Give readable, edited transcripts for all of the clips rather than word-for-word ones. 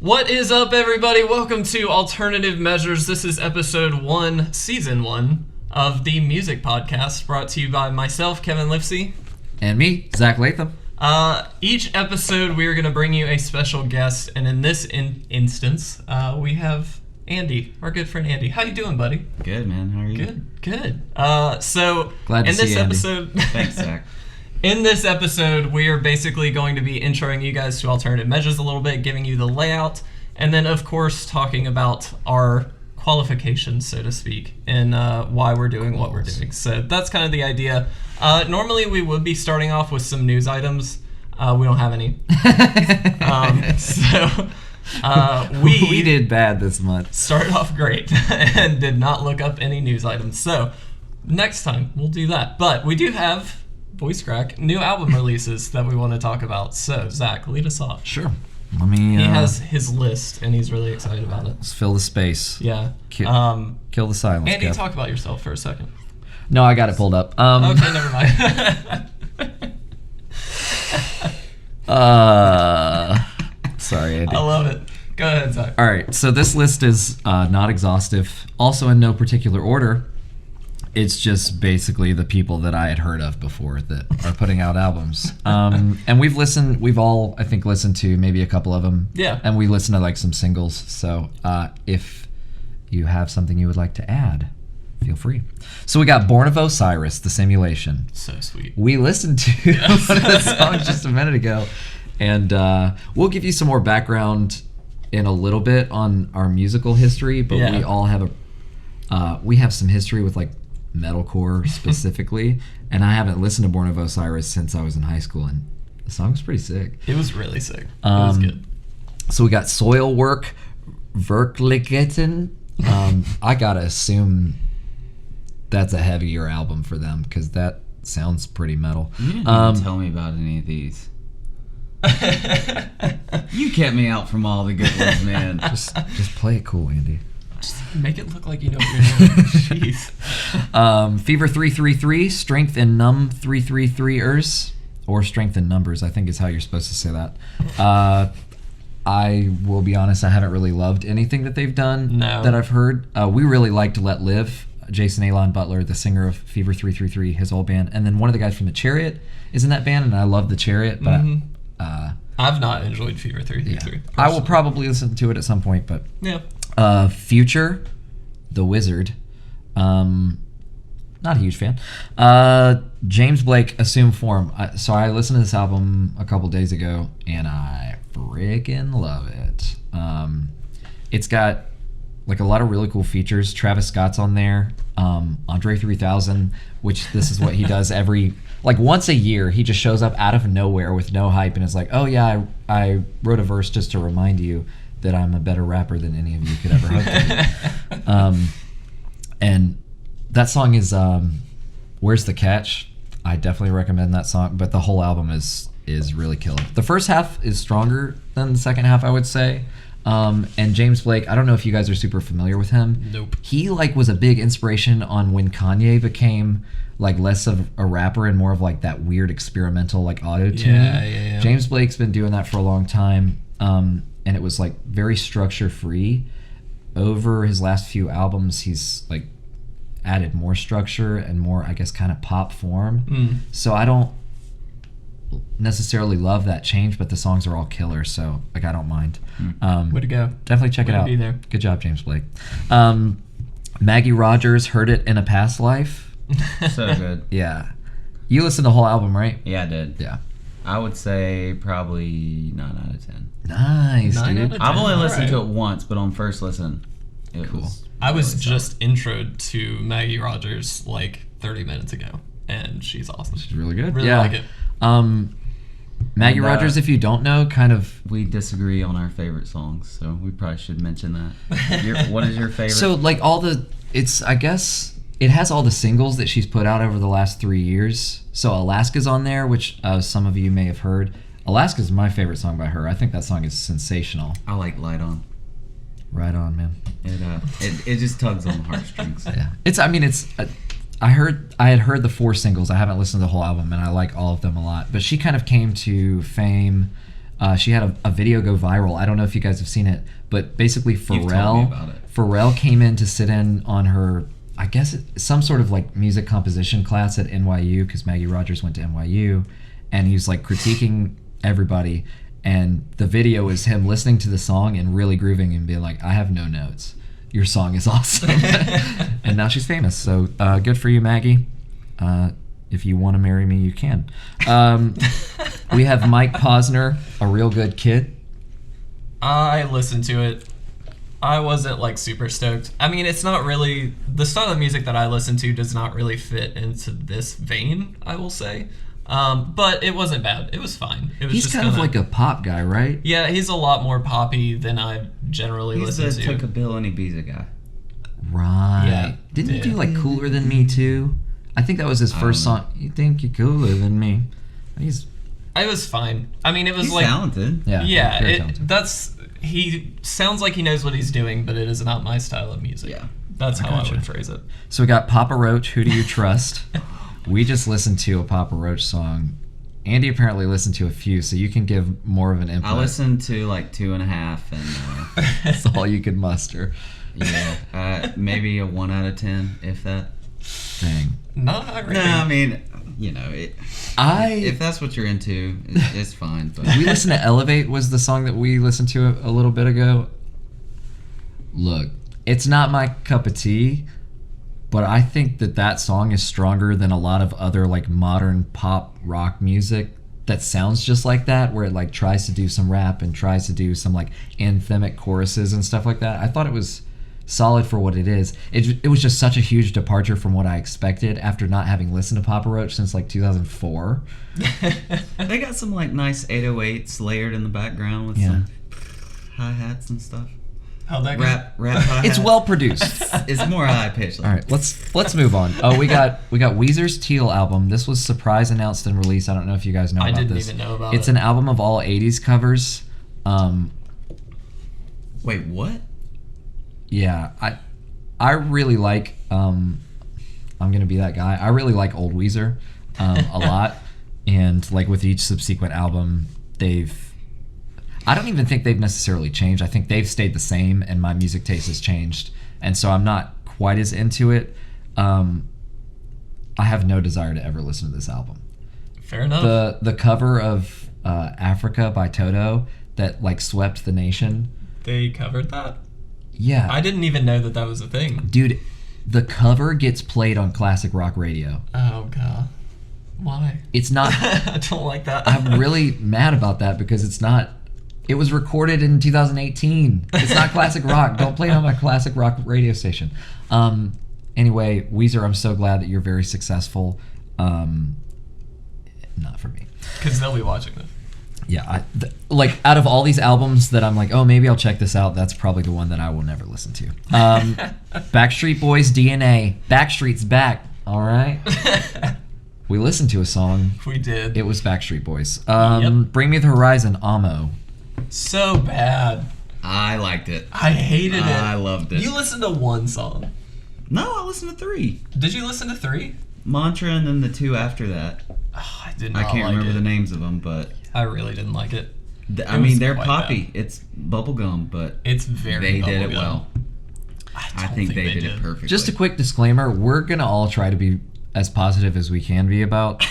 What is up, everybody? Welcome to Alternative Measures. This is episode 1, season 1 of the music podcast, brought to you by myself, Kevin Lipsey. And me, Zach Latham. Each episode, we are going to bring you a special guest, and in this instance, we have Andy, our good friend Andy. How you doing, buddy? Good, man. How are you? Good. So, Glad to in this see you, Andy. episode... Thanks, Zach. In this episode, we are basically going to be introing you guys to Alternative Measures a little bit, giving you the layout, and then, of course, talking about our qualifications, so to speak, and why we're doing what we're doing. So that's kind of the idea. Normally, we would be starting off with some news items. We don't have any. We did bad this month. Started off great and did not look up any news items. So next time, we'll do that. But we do have... voice crack, new album releases that we want to talk about. So, Zach, lead us off. Sure. Let me. He has his list, and he's really excited about it. Let's fill the space. Yeah. Kill the silence. Andy, Kev. talk about yourself for a second. No, I got it pulled up. Okay, never mind. Sorry, Andy. I love it. Go ahead, Zach. All right, so this list is not exhaustive. Also, in no particular order. It's just basically the people that I had heard of before that are putting out albums. And we've all, I think, listened to maybe a couple of them. Yeah. And we listened to like some singles. So if you have something you would like to add, feel free. So we got Born of Osiris, The Simulation. So sweet. We listened to one of the songs just a minute ago. And we'll give you some more background in a little bit on our musical history. But we all have we have some history with like metalcore specifically, and I haven't listened to Born of Osiris since I was in high school, and the song's pretty sick. It was really sick. It was good. So we got Soil Work, Verkligheten. I gotta assume that's a heavier album for them because that sounds pretty metal. You didn't even tell me about any of these. You kept me out from all the good ones, man. Just play it cool, Andy. Just make it look like you know what you're doing. Jeez. Fever 333, Strength and Numb 333ers, or Strength in Numbers, I think is how you're supposed to say that. I will be honest, I haven't really loved anything that they've done that I've heard. We really liked Let Live. Jason Alon Butler, the singer of Fever 333, his old band, and then one of the guys from The Chariot is in that band, and I love The Chariot, but I've not enjoyed Fever 333. Yeah. I will probably listen to it at some point, but yeah. Future, The Wizard, not a huge fan. James Blake, Assume Form. So I listened to this album a couple days ago, and I freaking love it. It's got like a lot of really cool features. Travis Scott's on there. Andre 3000, which this is what he does once a year. He just shows up out of nowhere with no hype and is like, oh yeah, I wrote a verse just to remind you that I'm a better rapper than any of you could ever hope to be. And that song is Where's the Catch? I definitely recommend that song, but the whole album is really killer. The first half is stronger than the second half, I would say. And James Blake, I don't know if you guys are super familiar with him. Nope. He was a big inspiration on when Kanye became like less of a rapper and more of like that weird experimental like auto-tune. Yeah. James Blake's been doing that for a long time. And it was like very structure free. Over his last few albums, he's like added more structure and more, I guess, kind of pop form. So I don't necessarily love that change, but the songs are all killer, so like I don't mind. Way to go. Definitely check it out. Be there. Good job, James Blake. Maggie Rogers, Heard It in a Past Life. So good. Yeah. You listened to the whole album, right? Yeah, I did. Yeah. I would say probably 9 out of 10. Nice, 9 dude. out of 10. I've only listened to Alright. it once, but on first listen, it Cool. was I was really just introed to Maggie Rogers like 30 minutes ago, and she's awesome. She's really good. Really yeah. like it. Maggie Rogers, if you don't know, kind of... solid. We disagree on our favorite songs, so we probably should mention that. What is your favorite? So, like, I guess, it has all the singles that she's put out over the last 3 years. So, Alaska's on there, which some of you may have heard. Alaska's my favorite song by her. I think that song is sensational. I like Light On. Right on, man. It just tugs on the heartstrings. Yeah. I had heard the 4 singles. I haven't listened to the whole album, and I like all of them a lot. But she kind of came to fame She had a video go viral. I don't know if you guys have seen it, but basically told me Pharrell about it. Pharrell came in to sit in on her, I guess some sort of like music composition class at NYU, because Maggie Rogers went to NYU, and he was like critiquing everybody, and the video is him listening to the song and really grooving and being like, I have no notes. Your song is awesome. And now she's famous, so good for you, Maggie. If you want to marry me, you can. We have Mike Posner, A Real Good Kid. I listened to it. I wasn't like super stoked. I mean, it's not really the style of music that I listen to does not really fit into this vein, I will say. But it wasn't bad. It was fine. It was He's just kind of like a pop guy, right? Yeah, he's a lot more poppy than I generally listen He's to. the Took a Bill and Ibiza guy. Right. Yeah, Didn't he yeah. do like Cooler Than Me too? I think that was his first song. You think you're cooler than me? He's It was fine. I mean, it was He's like talented. yeah. very talented. He sounds like he knows what he's doing, but it is not my style of music. Yeah. That's how gotcha. I would phrase it. So we got Papa Roach, Who Do You Trust? We just listened to a Papa Roach song. Andy apparently listened to a few, so you can give more of an input. I listened to like 2.5, and That's all you could muster. maybe a 1 out of 10, if that. Dang. Not really. No, I mean, if that's what you're into, it's fine. But We listened to Elevate was the song that we listened to a little bit ago. Look, it's not my cup of tea, but I think that song is stronger than a lot of other like modern pop rock music that sounds just like that, where it like tries to do some rap and tries to do some like anthemic choruses and stuff like that. I thought it was solid for what it is. It was just such a huge departure from what I expected after not having listened to Papa Roach since like 2004. they got some like nice 808s layered in the background with some hi-hats and stuff. How'd that go? Rap hi-hats. It's well produced. It's more high pitched. All right, let's move on. Oh, we got Weezer's Teal album. This was surprise announced and released. I don't know if you guys know I about didn't this. even know about It's it. an album of all 80s covers. Wait, what? Yeah, I really like I'm gonna be that guy. I really like old Weezer a lot, and like with each subsequent album, I don't even think they've necessarily changed. I think they've stayed the same, and my music taste has changed, and so I'm not quite as into it. I have no desire to ever listen to this album. Fair enough. The cover of Africa by Toto that like swept the nation. They covered that. Yeah, I didn't even know that was a thing. dude, the cover gets played on classic rock radio. Oh god, why? It's not. I don't like that. I'm really mad about that because it's not. It was recorded in 2018. It's not classic rock. Don't play it on my classic rock radio station. Anyway, Weezer, I'm so glad that you're very successful. Not for me. Because they'll be watching this. Yeah, like out of all these albums that I'm like, oh, maybe I'll check this out, that's probably the one that I will never listen to. Backstreet Boys DNA. Backstreet's back. All right. We listened to a song. We did. It was Backstreet Boys. Yep. Bring Me the Horizon. Amo. So bad. I liked it. I hated it. I loved it. You listened to one song. No, I listened to 3. Did you listen to 3? Mantra and then the 2 after that. Oh, I did I not can't like remember it. the names of them, but I really didn't like it. I It mean was they're quite poppy. It's bubblegum, but It's very they did it bubblegum. well. I think they did it perfectly. Just a quick disclaimer: we're gonna all try to be as positive as we can be about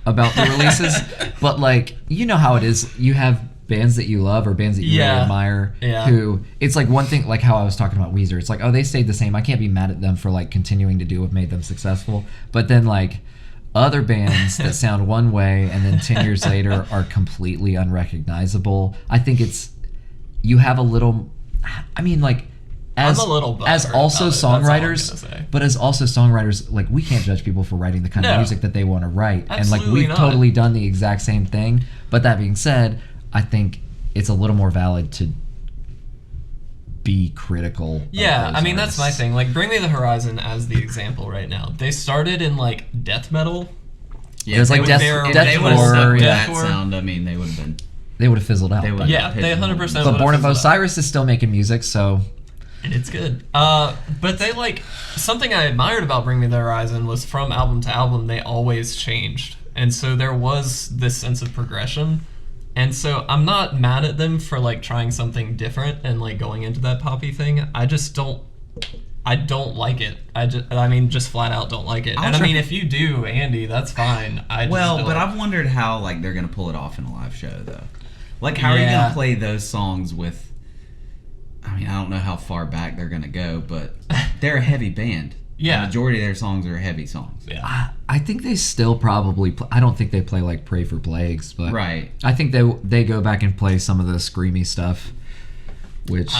about the releases, but like you know how it is. You have bands that you love or bands that you really admire. Yeah. Who it's like one thing, like how I was talking about Weezer. It's like, oh, they stayed the same. I can't be mad at them for like continuing to do what made them successful. But then like other bands that sound one way and then 10 years later are completely unrecognizable. I think it's you have a little. I mean, like. I'm a little butthurt as also about it. That's all I'm songwriters, gonna say. but as also songwriters, like we can't judge people for writing the kind of No. music that they want to write, and like Absolutely we've not. totally done the exact same thing. But that being said, I think it's a little more valid to be critical. of Yeah, those I mean that's my artists. thing. Like, Bring Me the Horizon as the example right now. They started in like death metal. It was like they death, were- If death they would have horror, stuck with yeah. that Deathcore. sound, I mean, they would have been. They would have fizzled out. They but would. Yeah, they 100%. but would've Born of fizzled out. Osiris is still making music, so And it's good. But they like something I admired about Bring Me the Horizon was from album to album they always changed, and so there was this sense of progression. And so I'm not mad at them for like trying something different and like going into that poppy thing. I don't like it. I mean, just flat out don't like it. And I mean, if you do, Andy, that's fine. But I've wondered how like they're gonna pull it off in a live show though. Like, how are you gonna play those songs with? I mean, I don't know how far back they're gonna go, but they're a heavy band. Yeah, the majority of their songs are heavy songs. Yeah, I think they still probably. I don't think they play like "Pray for Plagues," but right. I think they go back and play some of the screamy stuff, which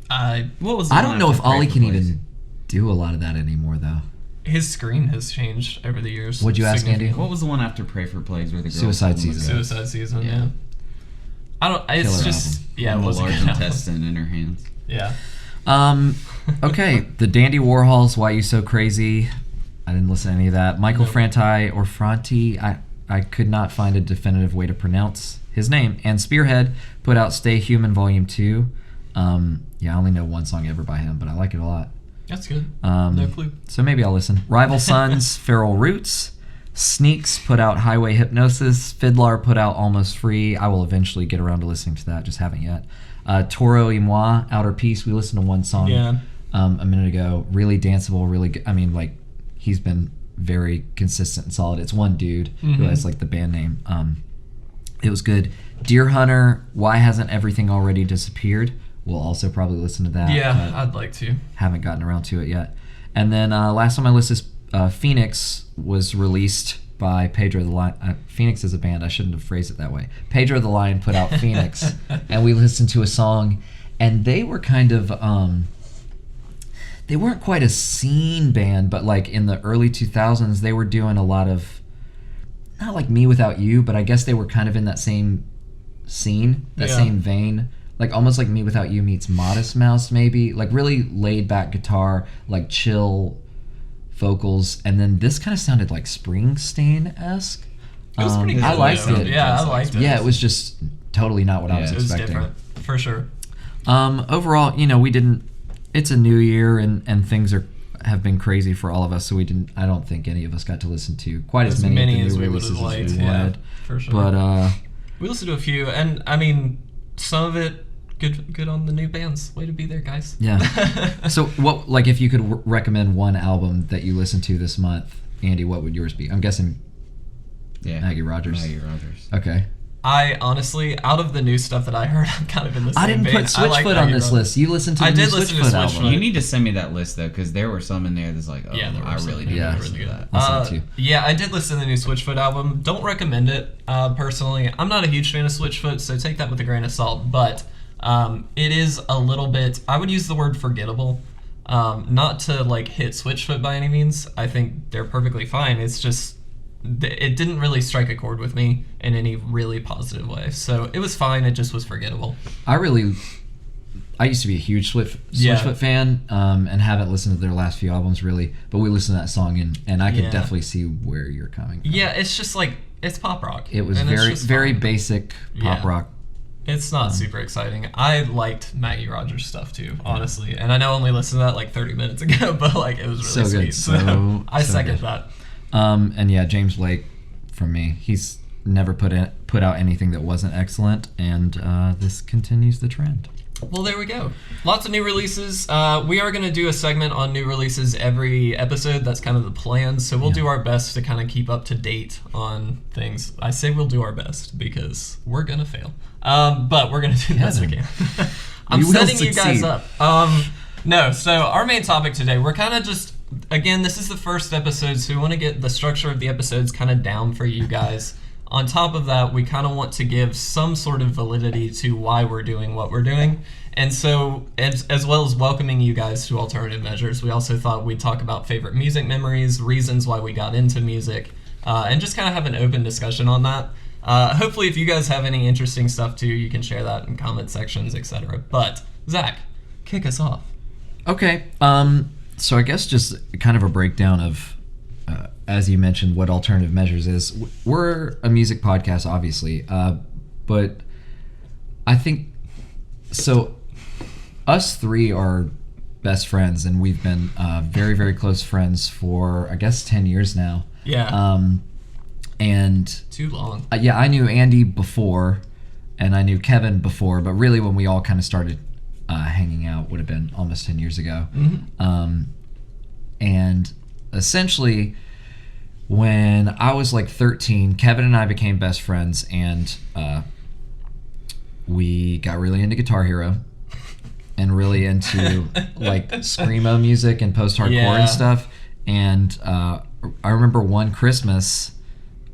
I don't know if Ollie can even do a lot of that anymore though. His scream has changed over the years. What'd you ask, Andy? What was the one after "Pray for Plagues" where the girl Suicide Season? Suicide Season. Yeah. I don't. It's Killer just album. yeah. It the was large intestine in her hands. Yeah. Okay, the Dandy Warhols, Why You So Crazy. I didn't listen to any of that. Michael Franti or Franti, I could not find a definitive way to pronounce his name. And Spearhead put out Stay Human Volume 2. Yeah, I only know one song ever by him, but I like it a lot. That's good. No clue. So maybe I'll listen. Rival Sons, Feral Roots. Sneaks put out Highway Hypnosis. Fiddler put out Almost Free. I will eventually get around to listening to that, just haven't yet. Toro y Moi, Outer Peace. We listened to one song a minute ago. Really danceable, really good. I mean, like, he's been very consistent and solid. It's one dude who has, like, the band name. It was good. Deer Hunter, Why Hasn't Everything Already Disappeared? We'll also probably listen to that. Yeah, I'd like to. Haven't gotten around to it yet. And then last on my list is Phoenix was released by Pedro the Lion. Phoenix is a band. I shouldn't have phrased it that way. Pedro the Lion put out Phoenix, and we listened to a song, and they were kind of they weren't quite a scene band, but like in the early 2000s, they were doing a lot of, not like Me Without You, but I guess they were kind of in that same scene, that same vein. Like almost like Me Without You meets Modest Mouse, maybe. Like really laid back guitar, like chill vocals, and then this kind of sounded like Springsteen-esque. It was pretty good. I liked it. Yeah, I liked it. Yeah, it was just totally not what I was expecting. It was different, for sure. Overall, we didn't. It's a new year, and things have been crazy for all of us, so we didn't. I don't think any of us got to listen to quite as many of the new releases as we wanted. For sure. But we listened to a few, and I mean, some of it. Good on the new bands. Way to be there, guys. Yeah. So, what, like, if you could recommend one album that you listened to this month, Andy, what would yours be? I'm guessing Maggie Rogers. Maggie Rogers. Okay. I honestly, out of the new stuff that I heard, I'm kind of in the same I didn't vein. put Switchfoot on this list. You listened to the new Switchfoot album. You need to send me that list, though, because there were some in there that's like, I really need to listen to that. I'll send it to you. Yeah, I did listen to the new Switchfoot album. Don't recommend it, personally. I'm not a huge fan of Switchfoot, so take that with a grain of salt, but it is a little bit, I would use the word forgettable. Not to like hit Switchfoot by any means. I think they're perfectly fine. It's just, it didn't really strike a chord with me in any really positive way. So it was fine, it just was forgettable. I used to be a huge Switchfoot fan, and haven't listened to their last few albums really, but we listened to that song and I could definitely see where you're coming from. Yeah, it's just like, it's pop rock. It was very basic pop rock. It's not super exciting. I liked Maggie Rogers stuff too, honestly. And I know I only listened to that like 30 minutes ago, but like it was really sweet. So I second that. And yeah, James Blake from me. He's never put out anything that wasn't excellent, and this continues the trend. Well, there we go. Lots of new releases. We are going to do a segment on new releases every episode. That's kind of the plan. So we'll do our best to kind of keep up to date on things. I say we'll do our best because we're going to fail. But we're going to do the best we can. I'm setting you guys up. No, so our main topic today, we're kind of just, again, this is the first episode, so we want to get the structure of the episodes kind of down for you guys. On top of that, we kind of want to give some sort of validity to why we're doing what we're doing. And so, as well as welcoming you guys to Alternative Measures, we also thought we'd talk about favorite music memories, reasons why we got into music, and just kind of have an open discussion on that. Hopefully, if you guys have any interesting stuff too, you can share that in comment sections, etc. But, Zach, kick us off. Okay, so I guess just kind of a breakdown of, as you mentioned, what Alternative Measures is. We're a music podcast, obviously, but I think, so us three are best friends, and we've been very, very close friends for, I guess, 10 years now. Yeah. And too long. Yeah, I knew Andy before, and I knew Kevin before, but really when we all kind of started hanging out would have been almost 10 years ago. And essentially, when I was like 13, Kevin and I became best friends, and we got really into Guitar Hero and really into like screamo music and post-hardcore and stuff. And I remember one Christmas,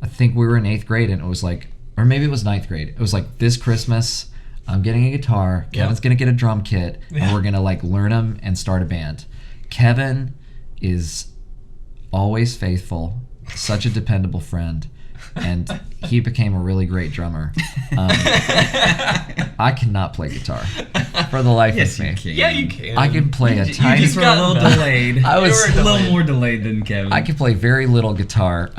I think we were in 8th grade, and it was like, or maybe it was 9th grade. It was like, this Christmas, I'm getting a guitar. Kevin's going to get a drum kit, and we're going to like learn them and start a band. Kevin is always faithful, such a dependable friend, and he became a really great drummer. I cannot play guitar for the life of me. Yeah, you can. I can play a tiny. You just were a little delayed. I was a little more delayed than Kevin. I can play very little guitar.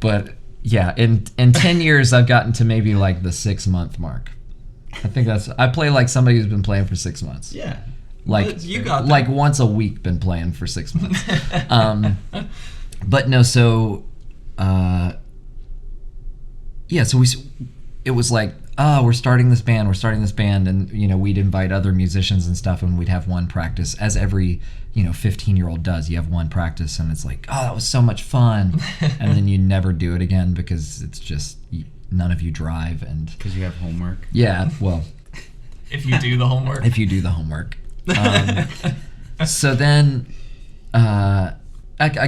But yeah, in 10 years, I've gotten to maybe like the 6-month mark. I think I play like somebody who's been playing for 6 months. Yeah. Like you got that. Like once a week been playing for 6 months. But no, so yeah, so it was like, oh, we're starting this band, and you know, we'd invite other musicians and stuff, and we'd have one practice, as every 15-year-old does. You have one practice, and it's like, oh, that was so much fun, and then you never do it again because it's just none of you drive, and because you have homework. Yeah, well, if you do the homework. So then, I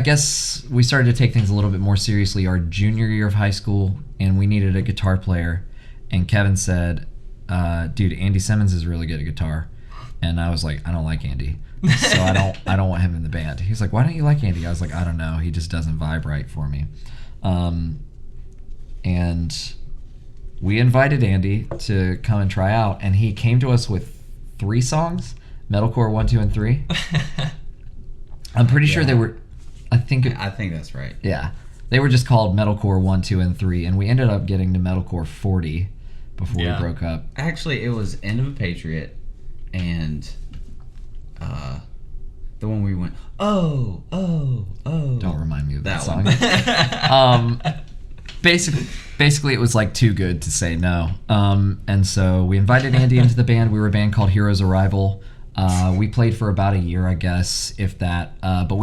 guess we started to take things a little bit more seriously our junior year of high school, and we needed a guitar player. And Kevin said, dude, Andy Simmons is really good at guitar. And I was like, I don't like Andy, so I don't want him in the band. He's like, why don't you like Andy? I was like, I don't know, he just doesn't vibe right for me. And we invited Andy to come and try out, and he came to us with 3 songs, Metalcore 1, 2, and 3. I'm pretty sure they were, I think that's right. Yeah. They were just called Metalcore 1, 2, and 3, and we ended up getting to Metalcore 40 before we broke up. Actually, it was End of a Patriot and the one where we went, oh. Don't remind me of that song. One. Basically, it was like too good to say no. And so we invited Andy into the band. We were a band called Heroes Arrival. We played for about a year, I guess, if that. But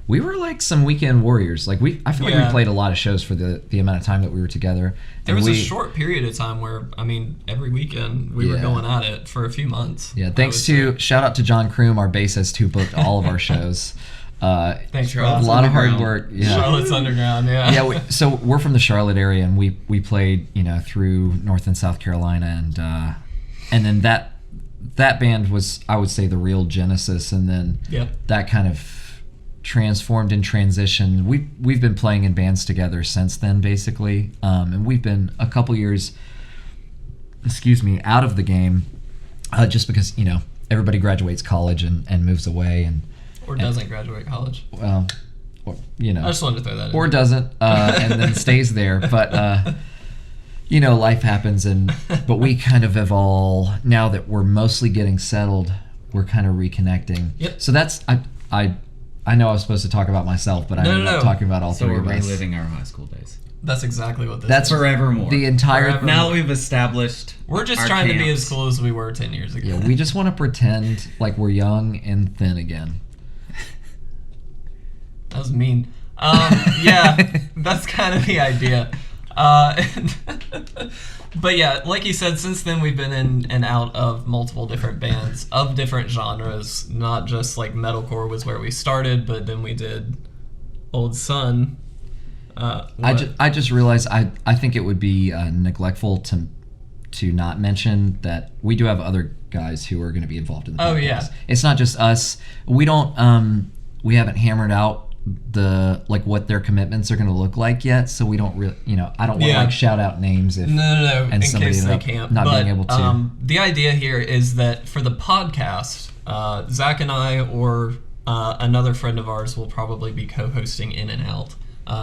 we were like some weekend warriors. Like I feel like we played a lot of shows for the amount of time that we were together. There was a short period of time where, I mean, every weekend we were going at it for a few months. Yeah, shout out to John Kroom, our bassist, who booked all of our shows. Thanks, a lot of hard work. Yeah. Charlotte's Underground, yeah. Yeah, so we're from the Charlotte area, and we played, through North and South Carolina, and then that band was, I would say, the real genesis, and then that kind of transformed and transitioned. We've been playing in bands together since then, basically, and we've been a couple years, out of the game, just because everybody graduates college and moves away or doesn't graduate college. Well, I just wanted to throw that in. Or doesn't, and then stays there, but life happens, but we kind of have all, now that we're mostly getting settled, we're kind of reconnecting. Yep. So that's I know I was supposed to talk about myself, but I ended up talking about all three of us. So we're reliving our high school days. That's exactly what this That's is. Forevermore. The entire... Forevermore. Now that we've established we're just our trying camps. to be as cool as we were 10 years ago. Yeah, we just want to pretend like we're young and thin again. That was mean. Yeah, that's kind of the idea. But yeah, like you said, since then we've been in and out of multiple different bands of different genres. Not just like metalcore was where we started, but then we did Old Sun. I just realized I think it would be neglectful to not mention that we do have other guys who are going to be involved in the podcast. Oh yeah, it's not just us. We don't we haven't hammered out what their commitments are going to look like yet, so we don't really I don't want to shout out names if no and in somebody case they ended up can't not but, being able to. The idea here is that for the podcast, Zach and I or another friend of ours will probably be co-hosting in and out.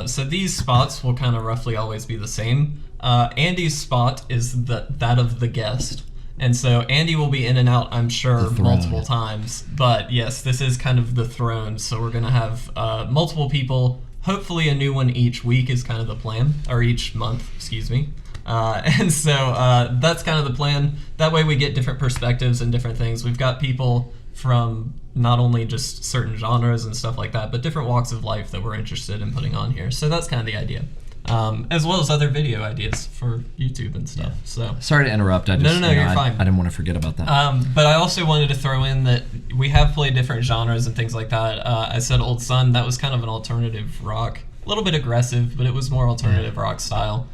So these spots will kind of roughly always be the same. Andy's spot is that of the guest. And so Andy will be in and out, I'm sure, multiple times. But yes, this is kind of the throne. So we're going to have multiple people. Hopefully a new one each week is kind of the plan. Or each month, excuse me. And so that's kind of the plan. That way we get different perspectives and different things. We've got people from not only just certain genres and stuff like that, but different walks of life that we're interested in putting on here. So that's kind of the idea. As well as other video ideas for YouTube and stuff. So Sorry to interrupt. I just, No, you're fine. I didn't want to forget about that. But I also wanted to throw in that we have played different genres and things like that. I said Old Sun, that was kind of an alternative rock. A little bit aggressive, but it was more alternative rock style.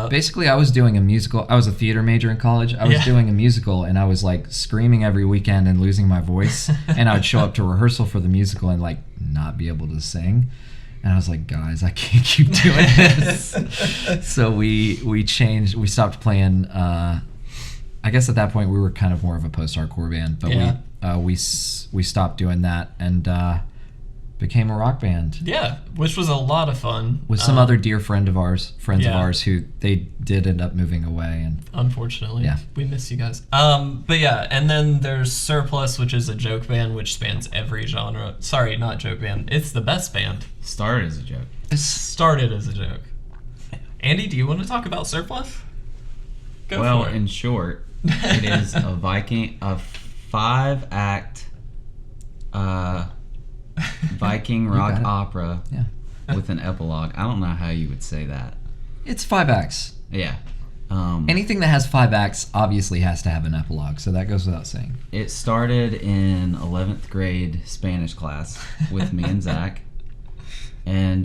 Basically, I was doing a musical. I was a theater major in college. I was doing a musical, and I was like screaming every weekend and losing my voice. And I would show up to rehearsal for the musical and like not be able to sing. And I was like, guys, I can't keep doing this. So we changed. We stopped playing. I guess at that point we were kind of more of a post-hardcore band, but we stopped doing that and became a rock band. Yeah, which was a lot of fun. With some other dear friends of ours who they did end up moving away. And unfortunately, we miss you guys. But yeah, and then there's Surplus, which is a joke band, which spans every genre. Sorry, not joke band. It's the best band. Started as a joke. Started as a joke. Andy, do you want to talk about Surplus? Go for it. In short, it is a 5-act Viking rock opera with an epilogue. I don't know how you would say that. It's 5 acts. Yeah. Anything that has 5 acts obviously has to have an epilogue, so that goes without saying. It started in 11th grade Spanish class with me and Zach. And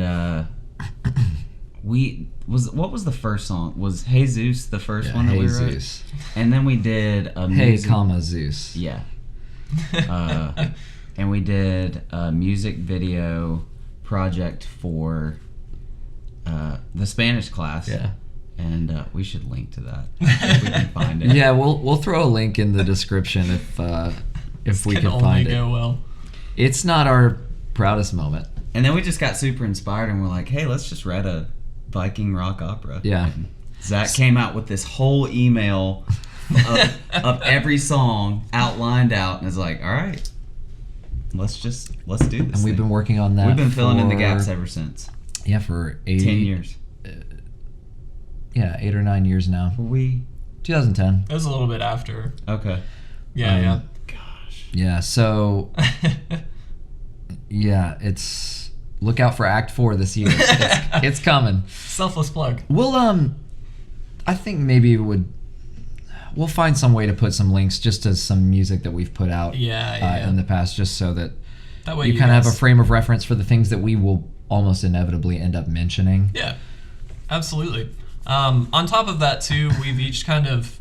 what was the first song? Was Jesus the first one that we wrote? Jesus. And then we did a Zeus. Yeah. And we did a music video project for the Spanish class. Yeah. And we should link to that if we can find it. Yeah, we'll throw a link in the description if we can find it. Go well. It's not our proudest moment. And then we just got super inspired and we're like, hey, let's just write a Viking rock opera. Yeah. And Zach came out with this whole email of every song outlined out and is like, all right, let's do this. And we've been working on that. We've been filling in the gaps ever since. Yeah, for 10 years. 8 or 9 years now. 2010. It was a little bit after. Okay. Yeah. Gosh. Yeah, so it's look out for Act 4 this year. It's coming. Selfless plug. We'll I think maybe we'll find some way to put some links just to some music that we've put out in the past, just so that way you kind of have a frame of reference for the things that we will almost inevitably end up mentioning. Yeah, absolutely. On top of that too, we've each kind of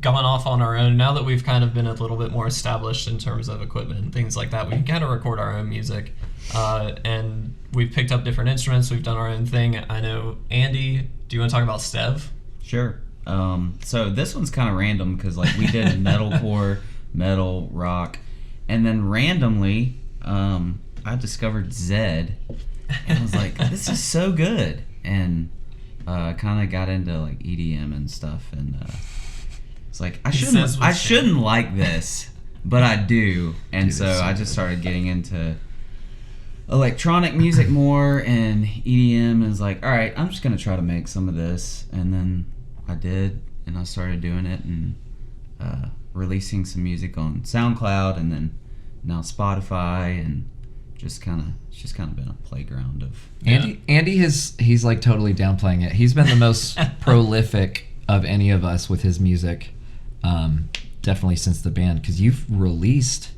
gone off on our own. Now that we've kind of been a little bit more established in terms of equipment and things like that, we can kind of record our own music. And we've picked up different instruments. We've done our own thing. I know, Andy, do you want to talk about Stev? Sure. So this one's kind of random because like we did metalcore, metal, rock, and then randomly I discovered Zed and I was like, this is so good, and kind of got into like EDM and stuff, and it's like I shouldn't like this, but I do, and so I just started getting into electronic music more and EDM, and was like, all right, I'm just gonna try to make some of this, and then I did, and I started doing it and releasing some music on SoundCloud, and then now Spotify, and it's just kind of been a playground of Andy he's like totally downplaying it. He's been the most prolific of any of us with his music, definitely since the band, because you've released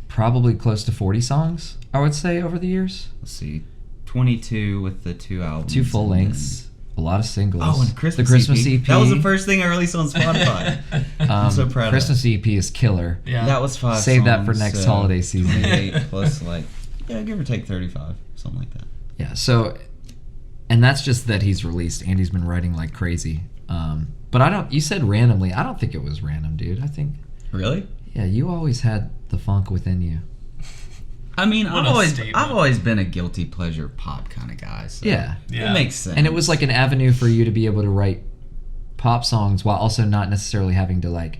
probably close to 40 songs, I would say, over the years. Let's see, 22 with the 2 albums, 2 full lengths, a lot of singles. Oh, and the Christmas EP. That was the first thing I released on Spotify. I'm so proud of it. Christmas EP is killer. Yeah. That was 5 Save songs, that for next holiday season. 28 plus like, give or take 35, something like that. Yeah, so, and that's just that he's released. Andy's been writing like crazy. But you said randomly. I don't think it was random, dude. I think. Really? Yeah, you always had the funk within you. I mean, I've always been a guilty pleasure pop kind of guy. So yeah. It makes sense. And it was like an avenue for you to be able to write pop songs while also not necessarily having to like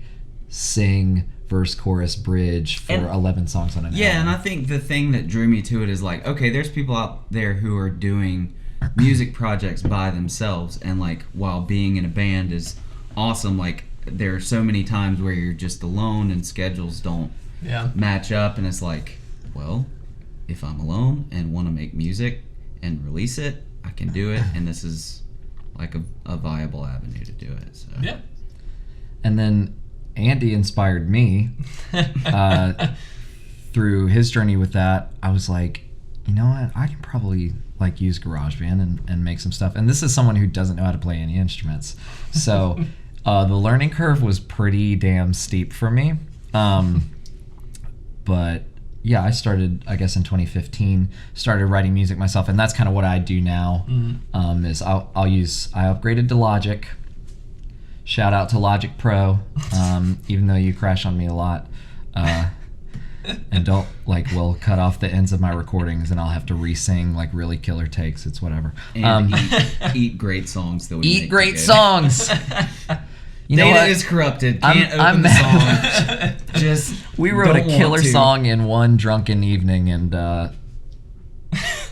sing verse, chorus, bridge for 11 songs on an album. And I think the thing that drew me to it is like, okay, there's people out there who are doing music projects by themselves, and like while being in a band is awesome, like there are so many times where you're just alone and schedules don't match up, and it's like, well, if I'm alone and want to make music and release it, I can do it, and this is like a viable avenue to do it. So Yeah. And then Andy inspired me through his journey with that. I was like, you know what? I can probably like use GarageBand and make some stuff. And this is someone who doesn't know how to play any instruments. So the learning curve was pretty damn steep for me. But yeah, I started, I guess in 2015, started writing music myself. And that's kind of what I do now. Is I upgraded to Logic. Shout out to Logic Pro, even though you crash on me a lot. And don't, like, will cut off the ends of my recordings and I'll have to re-sing, like, really killer takes. It's whatever. And eat great songs that we Eat make great together. songs! You know Data what? is corrupted. I'm Can't open the mad. song. Just We wrote a don't want killer to. song in one drunken evening, and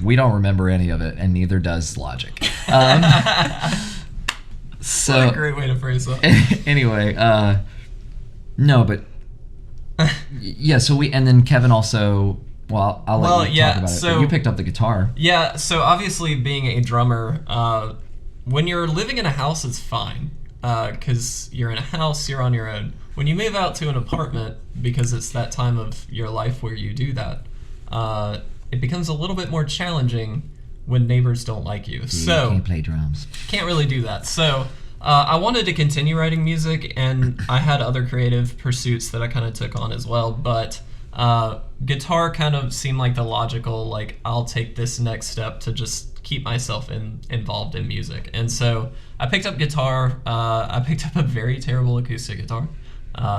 we don't remember any of it, and neither does Logic. So What a great way to phrase that. anyway, no, but yeah. So and then Kevin also. Well, I'll let you talk about it. so- But you picked up the guitar. Yeah, so obviously being a drummer, when you're living in a house, it's fine. Because you're in a house, you're on your own. When you move out to an apartment, because it's that time of your life where you do that, it becomes a little bit more challenging when neighbors don't like you. You So can't play drums. can't really do that. So I wanted to continue writing music, and I had other creative pursuits that I kind of took on as well. But guitar kind of seemed like the logical, like, I'll take this next step to just keep myself involved in music. And so I picked up guitar. I picked up a very terrible acoustic guitar.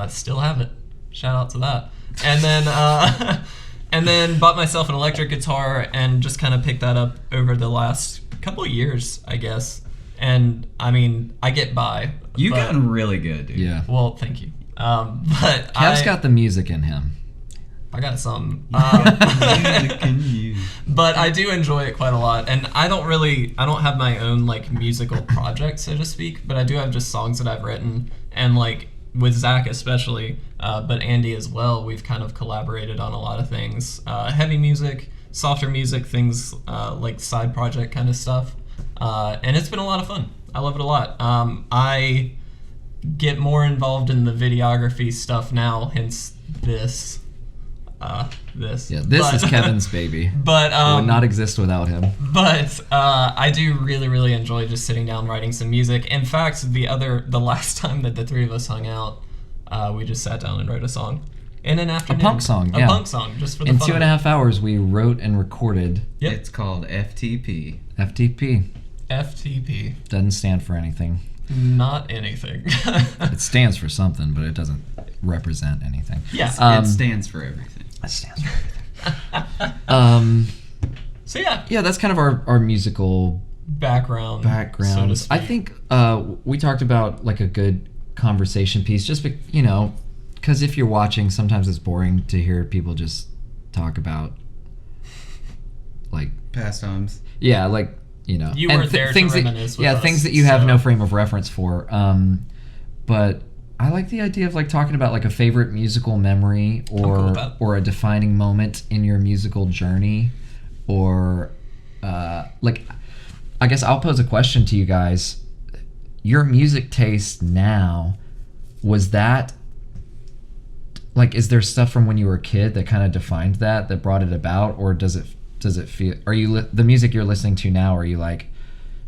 Still have it. Shout out to that. And then and then bought myself an electric guitar and just kind of picked that up over the last couple of years, I guess. And I mean, I get by. You've but- gotten really good, dude. Yeah. Well, thank you. But Kev's got the music in him. I got some. Music in you. But I do enjoy it quite a lot, and I don't have my own like musical project, so to speak, but I do have just songs that I've written, and like with Zach especially, but Andy as well, we've kind of collaborated on a lot of things, heavy music, softer music, things like side project kind of stuff, and it's been a lot of fun. I love it a lot. I get more involved in the videography stuff now, hence this. Yeah, this is Kevin's baby. But Would not exist without him. But I do really, really enjoy just sitting down writing some music. In fact, the last time that the three of us hung out, we just sat down and wrote a song in an afternoon. punk song, A yeah. punk song, just for the In fun 2.5 hours, we wrote and recorded Yep. It's called FTP. FTP. FTP. Doesn't stand for anything. Not anything. It stands for something, but it doesn't represent anything. Yeah. It stands for everything. It stands for everything. So yeah, Yeah, that's kind of our musical background. So to backgrounds. speak. I think we talked about like a good conversation piece, just because if you're watching, sometimes it's boring to hear people just talk about like Pastimes. yeah, like You and weren't there to things that, reminisce with yeah, us, things that you have so- no frame of reference for. But I like the idea of like talking about like a favorite musical memory cool with that. or a defining moment in your musical journey, or like I guess I'll pose a question to you guys. Your music taste now, was that like, is there stuff from when you were a kid that kind of defined that brought it about, or does it feel, are you the music you're listening to now, are you like,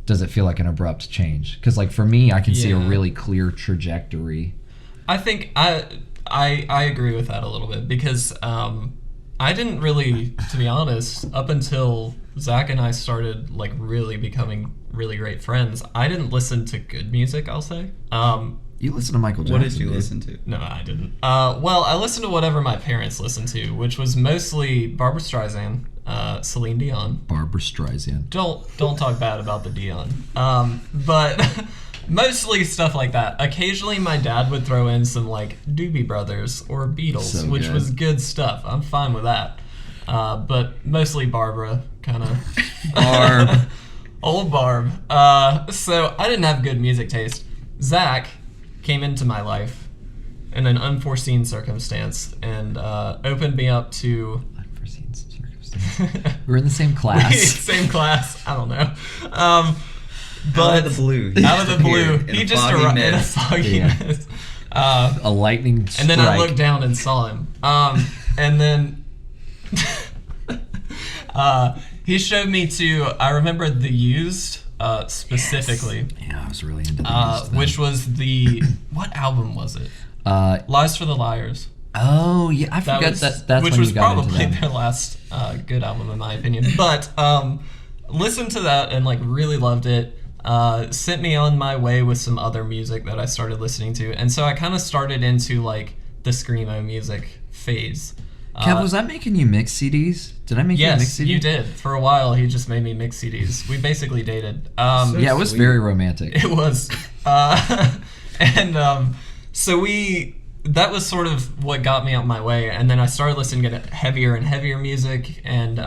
does it feel like an abrupt change? Because like for me, I can see a Yeah. really clear trajectory. I think I agree with that a little bit, because I didn't really, to be honest, up until Zach and I started like really becoming really great friends, I didn't listen to good music, I'll say. You listen to Michael Jackson. What did you listen to? No, I didn't. Well, I listened to whatever my parents listened to, which was mostly Barbra Streisand, Celine Dion. Barbra Streisand. Don't talk bad about the Dion. But mostly stuff like that. Occasionally, my dad would throw in some like Doobie Brothers or Beatles, So which good. was good stuff. I'm fine with that. But mostly Barbara, kind of. Barb. Old Barb. So I didn't have good music taste. Zach came into my life in an unforeseen circumstance and opened me up to... Unforeseen circumstance. We're in the same class. Same class. I don't know. But out of the blue. Out of the blue. He just arrived in a foggy Yeah. mist. A lightning strike. And then I looked down and saw him. And then he showed me to, I remember The Used specifically. Yes. Yeah, I was really into these. Which was the, what album was it? Lies for the Liars. Oh, yeah, I forgot that's which when was you got into probably them. their last good album in my opinion. But listened to that and like really loved it. Sent me on my way with some other music that I started listening to, and so I kind of started into like the screamo music phase. Kev, was I making you mix CDs? Did I make you a mix Yes, CD? you did. For a while, he just made me mix CDs. We basically dated. Yeah, it was Sweet. very romantic. It was. And so that was sort of what got me out my way. And then I started listening to heavier and heavier music and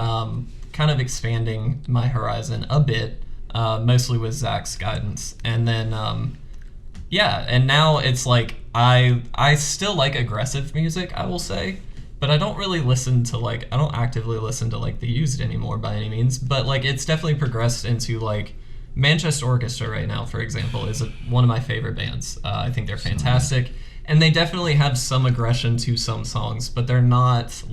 kind of expanding my horizon a bit, mostly with Zach's guidance. And then, yeah, and now it's like I still like aggressive music, I will say. But I don't really listen to I don't actively listen to The Used anymore by any means. But it's definitely progressed into Manchester Orchestra right now, for example, is one of my favorite bands. I think they're fantastic, and they definitely have some aggression to some songs, but they're not